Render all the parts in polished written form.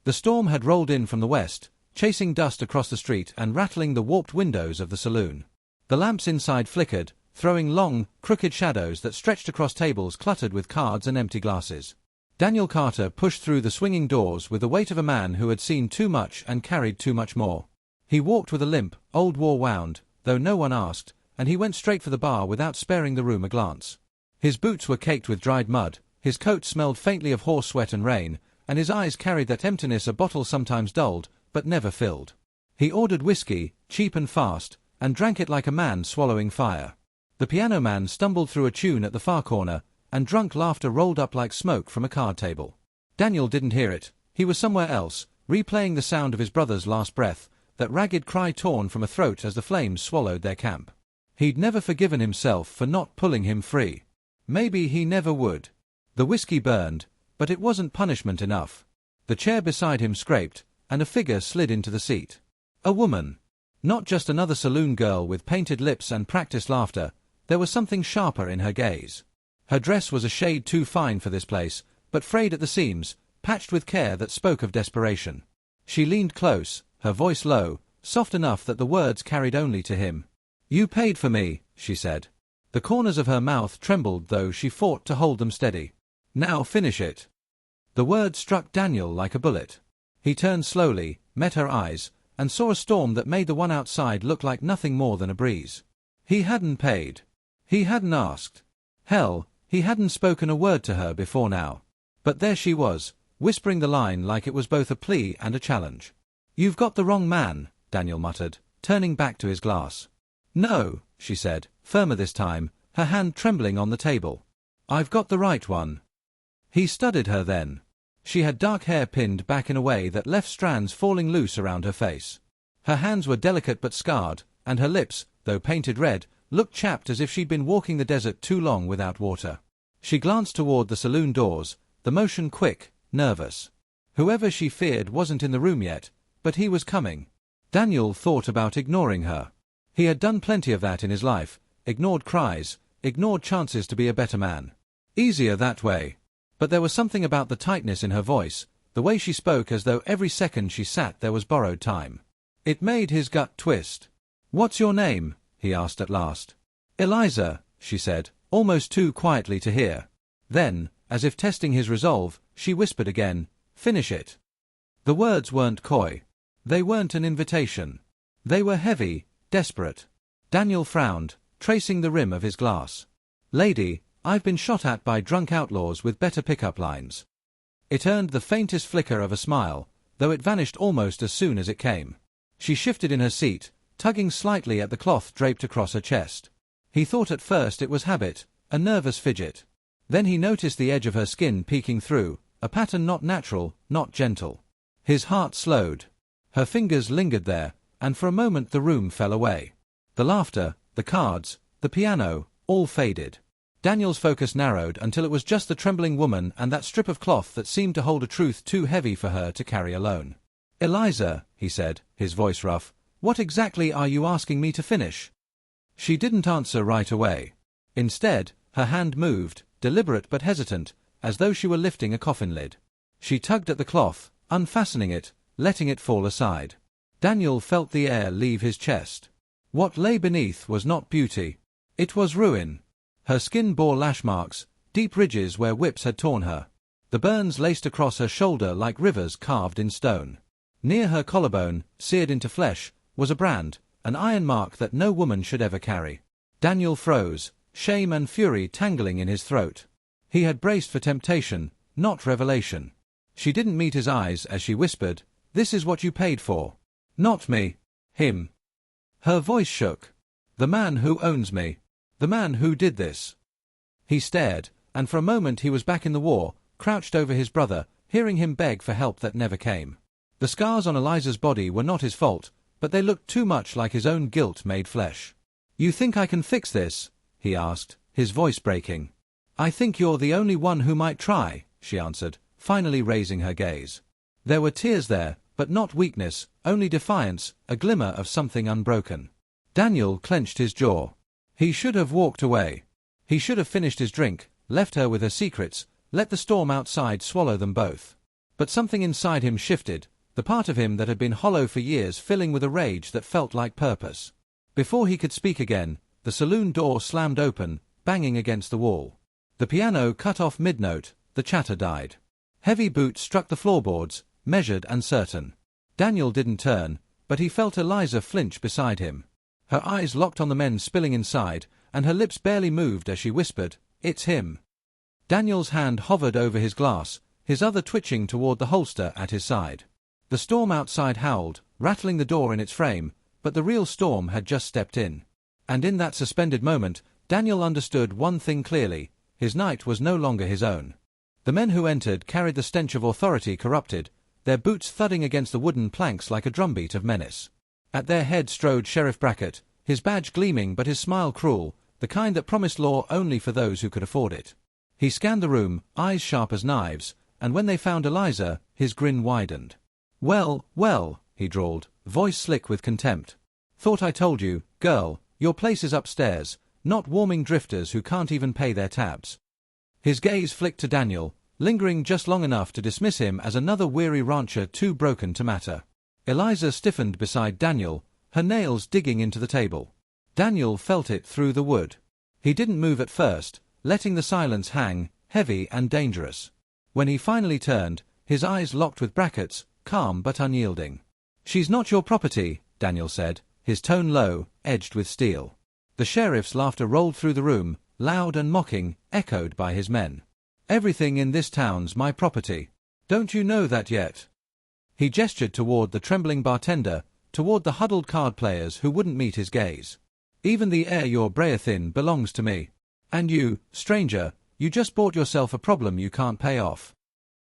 The storm had rolled in from the west, chasing dust across the street and rattling the warped windows of the saloon. The lamps inside flickered, throwing long, crooked shadows that stretched across tables cluttered with cards and empty glasses. Daniel Carter pushed through the swinging doors with the weight of a man who had seen too much and carried too much more. He walked with a limp, old war-wound, though no one asked, and he went straight for the bar without sparing the room a glance. His boots were caked with dried mud, his coat smelled faintly of horse sweat and rain, and his eyes carried that emptiness a bottle sometimes dulled, but never filled. He ordered whiskey, cheap and fast, and drank it like a man swallowing fire. The piano man stumbled through a tune at the far corner, and drunk laughter rolled up like smoke from a card table. Daniel didn't hear it. He was somewhere else, replaying the sound of his brother's last breath, that ragged cry torn from a throat as the flames swallowed their camp. He'd never forgiven himself for not pulling him free. Maybe he never would. The whiskey burned, but it wasn't punishment enough. The chair beside him scraped, and a figure slid into the seat. A woman. Not just another saloon girl with painted lips and practiced laughter. There was something sharper in her gaze. Her dress was a shade too fine for this place, but frayed at the seams, patched with care that spoke of desperation. She leaned close, her voice low, soft enough that the words carried only to him. "You paid for me," she said. The corners of her mouth trembled though she fought to hold them steady. "Now finish it." The word struck Daniel like a bullet. He turned slowly, met her eyes, and saw a storm that made the one outside look like nothing more than a breeze. He hadn't paid. He hadn't asked. Hell, he hadn't spoken a word to her before now. But there she was, whispering the line like it was both a plea and a challenge. "You've got the wrong man," Daniel muttered, turning back to his glass. "No," she said, firmer this time, her hand trembling on the table. "I've got the right one." He studied her then. She had dark hair pinned back in a way that left strands falling loose around her face. Her hands were delicate but scarred, and her lips, though painted red, looked chapped as if she'd been walking the desert too long without water. She glanced toward the saloon doors, the motion quick, nervous. Whoever she feared wasn't in the room yet, but he was coming. Daniel thought about ignoring her. He had done plenty of that in his life, ignored cries, ignored chances to be a better man. Easier that way. But there was something about the tightness in her voice, the way she spoke as though every second she sat there was borrowed time. It made his gut twist. "What's your name?" he asked at last. "Eliza," she said, almost too quietly to hear. Then, as if testing his resolve, she whispered again, "Finish it." The words weren't coy. They weren't an invitation. They were heavy, desperate. Daniel frowned, tracing the rim of his glass. "Lady, I've been shot at by drunk outlaws with better pickup lines." It earned the faintest flicker of a smile, though it vanished almost as soon as it came. She shifted in her seat, tugging slightly at the cloth draped across her chest. He thought at first it was habit, a nervous fidget. Then he noticed the edge of her skin peeking through, a pattern not natural, not gentle. His heart slowed. Her fingers lingered there, and for a moment the room fell away. The laughter, the cards, the piano, all faded. Daniel's focus narrowed until it was just the trembling woman and that strip of cloth that seemed to hold a truth too heavy for her to carry alone. "Eliza," he said, his voice rough, "what exactly are you asking me to finish?" She didn't answer right away. Instead, her hand moved, deliberate but hesitant, as though she were lifting a coffin lid. She tugged at the cloth, unfastening it, letting it fall aside. Daniel felt the air leave his chest. What lay beneath was not beauty. It was ruin. Her skin bore lash marks, deep ridges where whips had torn her. The burns laced across her shoulder like rivers carved in stone. Near her collarbone, seared into flesh, was a brand, an iron mark that no woman should ever carry. Daniel froze, shame and fury tangling in his throat. He had braced for temptation, not revelation. She didn't meet his eyes as she whispered, "This is what you paid for." "Not me. Him." Her voice shook. "The man who owns me. The man who did this." He stared, and for a moment he was back in the war, crouched over his brother, hearing him beg for help that never came. The scars on Eliza's body were not his fault, but they looked too much like his own guilt made flesh. "You think I can fix this?" he asked, his voice breaking. "I think you're the only one who might try," she answered, finally raising her gaze. There were tears there, but not weakness, only defiance, a glimmer of something unbroken. Daniel clenched his jaw. He should have walked away. He should have finished his drink, left her with her secrets, let the storm outside swallow them both. But something inside him shifted, the part of him that had been hollow for years filling with a rage that felt like purpose. Before he could speak again, the saloon door slammed open, banging against the wall. The piano cut off mid-note, the chatter died. Heavy boots struck the floorboards, measured and certain. Daniel didn't turn, but he felt Eliza flinch beside him. Her eyes locked on the men spilling inside, and her lips barely moved as she whispered, "It's him." Daniel's hand hovered over his glass, his other twitching toward the holster at his side. The storm outside howled, rattling the door in its frame, but the real storm had just stepped in. And in that suspended moment, Daniel understood one thing clearly: his night was no longer his own. The men who entered carried the stench of authority corrupted, their boots thudding against the wooden planks like a drumbeat of menace. At their head strode Sheriff Brackett, his badge gleaming but his smile cruel, the kind that promised law only for those who could afford it. He scanned the room, eyes sharp as knives, and when they found Eliza, his grin widened. "Well, well," he drawled, voice slick with contempt. "Thought I told you, girl, your place is upstairs, not warming drifters who can't even pay their tabs." His gaze flicked to Daniel, lingering just long enough to dismiss him as another weary rancher too broken to matter. Eliza stiffened beside Daniel, her nails digging into the table. Daniel felt it through the wood. He didn't move at first, letting the silence hang, heavy and dangerous. When he finally turned, his eyes locked with Brackett's, calm but unyielding. "She's not your property," Daniel said, his tone low, edged with steel. The sheriff's laughter rolled through the room, loud and mocking, echoed by his men. "Everything in this town's my property. Don't you know that yet?" He gestured toward the trembling bartender, toward the huddled card players who wouldn't meet his gaze. "Even the air you're breathing in belongs to me. And you, stranger, you just bought yourself a problem you can't pay off."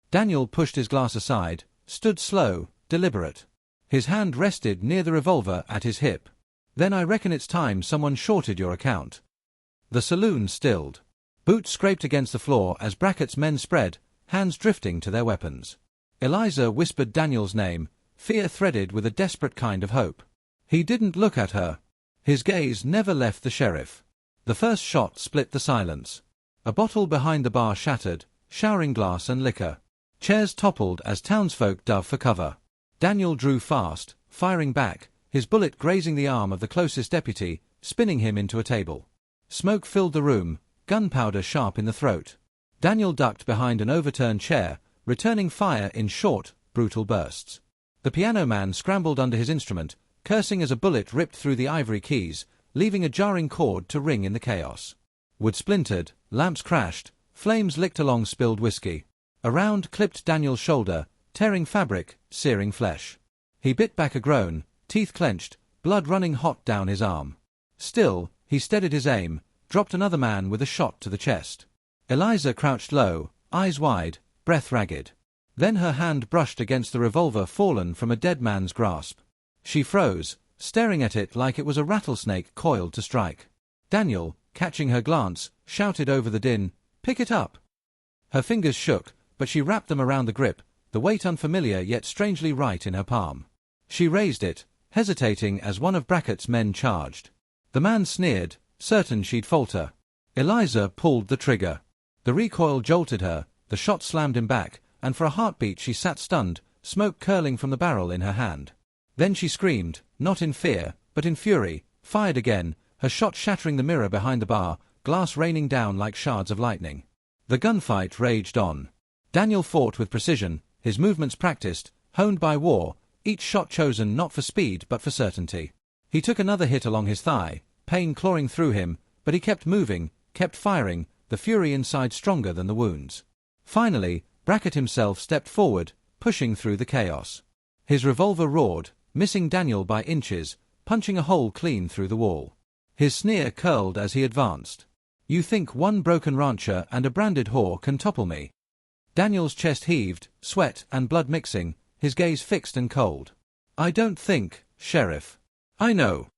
Daniel pushed his glass aside, stood slow, deliberate. His hand rested near the revolver at his hip. "Then I reckon it's time someone shorted your account." The saloon stilled. Boots scraped against the floor as Brackett's men spread, hands drifting to their weapons. Eliza whispered Daniel's name, fear threaded with a desperate kind of hope. He didn't look at her. His gaze never left the sheriff. The first shot split the silence. A bottle behind the bar shattered, showering glass and liquor. Chairs toppled as townsfolk dove for cover. Daniel drew fast, firing back, his bullet grazing the arm of the closest deputy, spinning him into a table. Smoke filled the room, gunpowder sharp in the throat. Daniel ducked behind an overturned chair, returning fire in short, brutal bursts. The piano man scrambled under his instrument, cursing as a bullet ripped through the ivory keys, leaving a jarring chord to ring in the chaos. Wood splintered, lamps crashed, flames licked along spilled whiskey. A round clipped Daniel's shoulder, tearing fabric, searing flesh. He bit back a groan, teeth clenched, blood running hot down his arm. Still, he steadied his aim, dropped another man with a shot to the chest. Eliza crouched low, eyes wide, breath ragged. Then her hand brushed against the revolver fallen from a dead man's grasp. She froze, staring at it like it was a rattlesnake coiled to strike. Daniel, catching her glance, shouted over the din, "Pick it up!" Her fingers shook, but she wrapped them around the grip, the weight unfamiliar yet strangely right in her palm. She raised it, hesitating as one of Brackett's men charged. The man sneered, certain she'd falter. Eliza pulled the trigger. The recoil jolted her, the shot slammed him back, and for a heartbeat she sat stunned, smoke curling from the barrel in her hand. Then she screamed, not in fear, but in fury, fired again, her shot shattering the mirror behind the bar, glass raining down like shards of lightning. The gunfight raged on. Daniel fought with precision, his movements practiced, honed by war, each shot chosen not for speed but for certainty. He took another hit along his thigh, pain clawing through him, but he kept moving, kept firing, the fury inside stronger than the wounds. Finally, Brackett himself stepped forward, pushing through the chaos. His revolver roared, missing Daniel by inches, punching a hole clean through the wall. His sneer curled as he advanced. "You think one broken rancher and a branded whore can topple me?" Daniel's chest heaved, sweat and blood mixing, his gaze fixed and cold. "I don't think, Sheriff." "I know."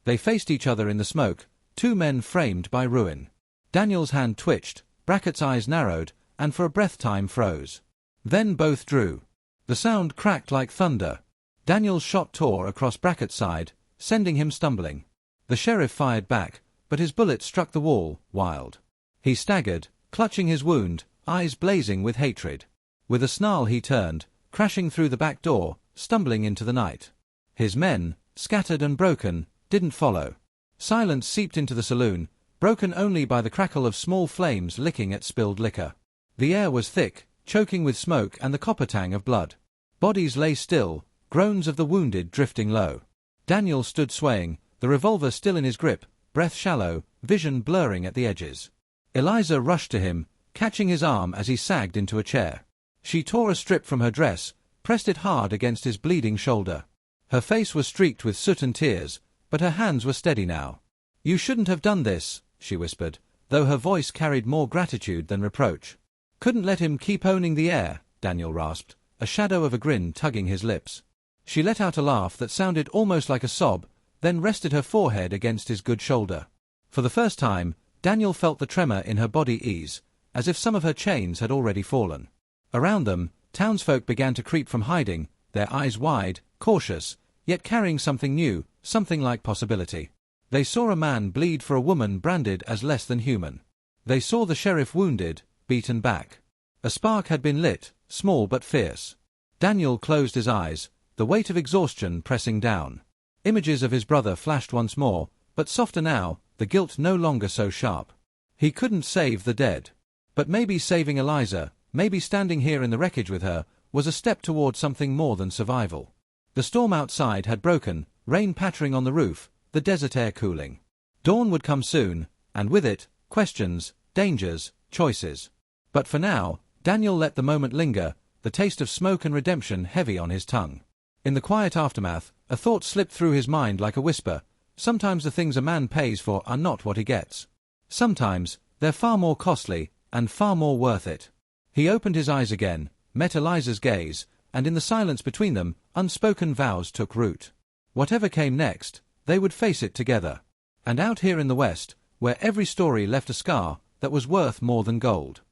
They faced each other in the smoke, two men framed by ruin. Daniel's hand twitched, Brackett's eyes narrowed, and for a breath time froze. Then both drew. The sound cracked like thunder. Daniel's shot tore across Brackett's side, sending him stumbling. The sheriff fired back, but his bullet struck the wall, wild. He staggered, clutching his wound, eyes blazing with hatred. With a snarl he turned, crashing through the back door, stumbling into the night. His men, scattered and broken, didn't follow. Silence seeped into the saloon, broken only by the crackle of small flames licking at spilled liquor. The air was thick, choking with smoke and the copper tang of blood. Bodies lay still, groans of the wounded drifting low. Daniel stood swaying, the revolver still in his grip, breath shallow, vision blurring at the edges. Eliza rushed to him, catching his arm as he sagged into a chair. She tore a strip from her dress, pressed it hard against his bleeding shoulder. Her face was streaked with soot and tears, but her hands were steady now. "You shouldn't have done this," she whispered, though her voice carried more gratitude than reproach. "Couldn't let him keep owning the air," Daniel rasped, a shadow of a grin tugging his lips. She let out a laugh that sounded almost like a sob, then rested her forehead against his good shoulder. For the first time, Daniel felt the tremor in her body ease, as if some of her chains had already fallen. Around them, townsfolk began to creep from hiding, their eyes wide, cautious, yet carrying something new, something like possibility. They saw a man bleed for a woman branded as less than human. They saw the sheriff wounded, beaten back. A spark had been lit, small but fierce. Daniel closed his eyes, the weight of exhaustion pressing down. Images of his brother flashed once more, but softer now, the guilt no longer so sharp. He couldn't save the dead. But maybe saving Eliza, maybe standing here in the wreckage with her, was a step toward something more than survival. The storm outside had broken, rain pattering on the roof, the desert air cooling. Dawn would come soon, and with it, questions, dangers, choices. But for now, Daniel let the moment linger, the taste of smoke and redemption heavy on his tongue. In the quiet aftermath, a thought slipped through his mind like a whisper. Sometimes the things a man pays for are not what he gets. Sometimes, they're far more costly, and far more worth it. He opened his eyes again, met Eliza's gaze, and in the silence between them, unspoken vows took root. Whatever came next, they would face it together. And out here in the West, where every story left a scar that was worth more than gold.